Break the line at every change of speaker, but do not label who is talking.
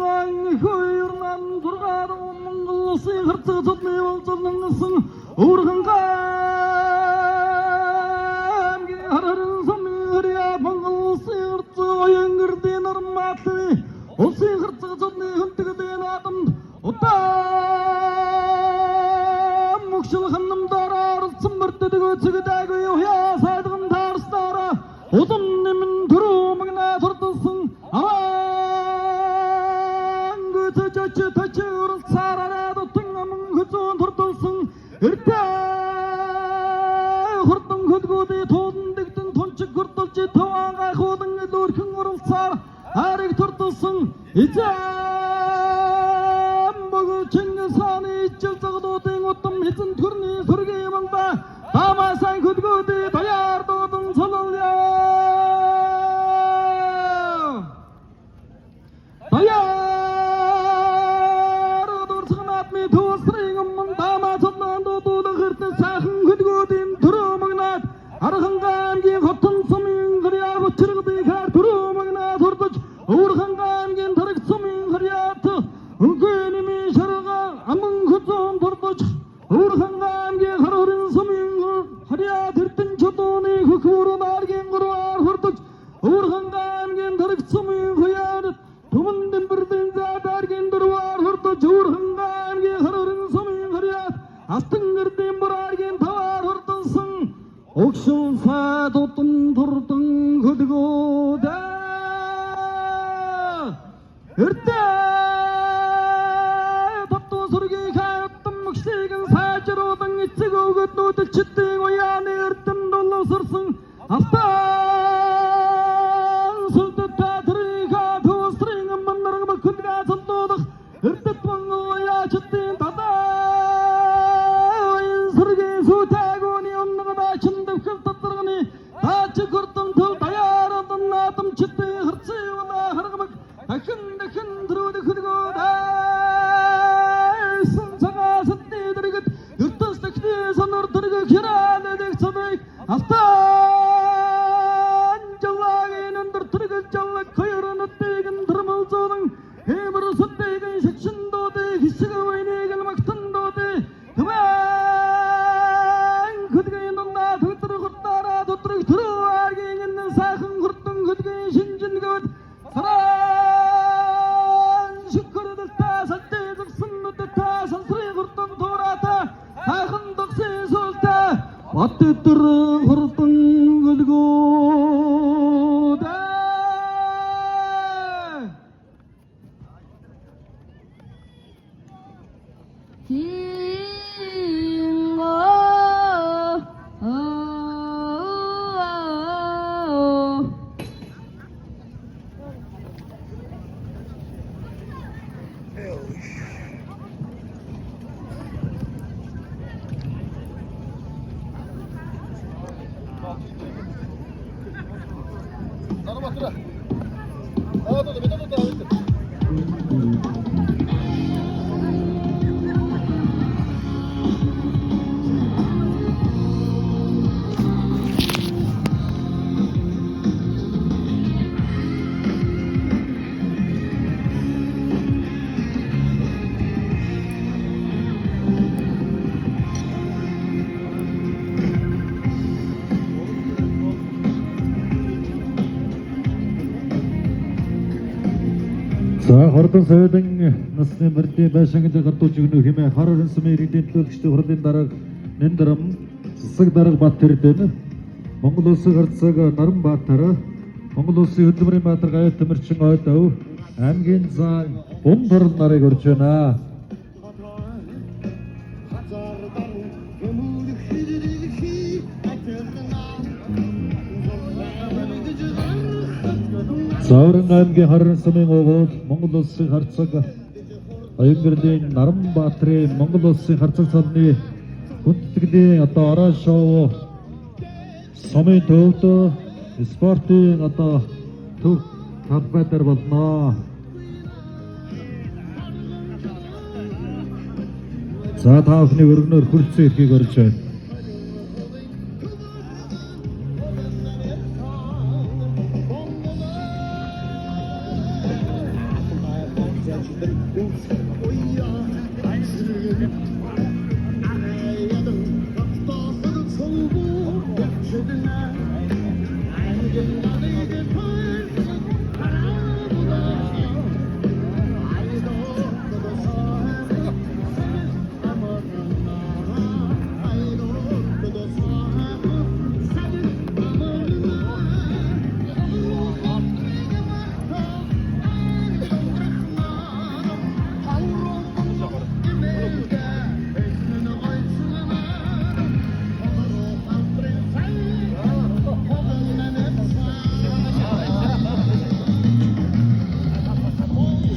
Орхин хойрнан тургаар Монгол улсын харцаг цодны болцолносон Орхин аймгийн харарын сумын хөрья Монгол улсын харцаг оянгэрдийн норматны улсын харцаг цодны хөнтгөдийн адамд удаан мөкшил ханамдаараа оролцсон мөрдөдөг өцгөдөөгүй уяа сайдган таарснараа удам нэмэн түрүү магна турдсан Taçı urulsarana tutun amın hüzün turtulsun Irte hurtun hüdgüdü toğdun diktin tonçuk hurtulçı Tavağına kudun edurkün urulsar Harik turtulsun İcem Bugü Çingisan'ı içilsik doğdun Ottum hiçin türünü sürgeyiminde Damasan hüdgüdü dayar doğdun salıl ya Dayar Arhangan hotun sumin hariya chirgdi khar thuru magna thurduch Urhangan tharik sumin hariyat ugeni mi sharga amung khuzon thurduch Urhangan harorin sumin hariya thirtin chotoni khuru nargen gurwar thurduch Urhangan tharik sumin hariyat tumundin birdin zadargen durwar thurduch Urhangan harorin sumin hariyat astangirden burargen thawar thurdulsun Okşun fadotun turdun hüdgüde Irte Tattu surgi kayıttım mükşigin saçırudun içi gövgüt nötü çittin uyanı irtim dolu sırsın Astan sültü tatırika tuğustrin ammanların bakıdga sıltıdık Irte tuğungu uya çittin tata Oyun surgi su taguni onluğu da çındık kıltıttırgını Taçı kurtum tıl dayarıdın atım çıttı hırçı vada hırgımık Dakın durudu kudguda Sınsağa sıttı dırgıt Yurtuz dıkti sanır dırgı kiran edik sadık Astan Callagin ındır tırgı callık kayırın öttegin tırmılcının Hemir sıttegin şekşin doğdu Hissigi oynegin maktın doğdu Tümen Kudgin onda tüktürü kurtlara Tutturuk turu erginin sakın kurttun Kudgin şincin göt Saran şükürdükte Satteydik sındıkta Sansırı kurttun tuğrata Sakındık sesülte Battırı kurttun gülgüde За хордон соёлын насны мөрдийн байшингад гардууж өгнө хэмээн харарын сумын иргэдийн төлөвчдийн хурлын дарга Нэндрам Засаг дарга Баттэрдэн Монгол улсын харцаг Наранбаатар Монгол улсын хөдөлмөрийн баатар Гаяат Тэмэрчин Ойдов аймгийн зан Бумбар нарыг урьж байна. Сауран аймгийн харарын сумын овоол Монгол улсын харцаг оюнгэрлийн Наранбаатарын Монгол улсын харцаг салны хүндэтгэлийн ороо шоу сумын төвд спортын төв талбайтар болно. За та бүхний өргөнөөр хүрэлцэн эрхийг орж байна.
Ой яа хайсрэг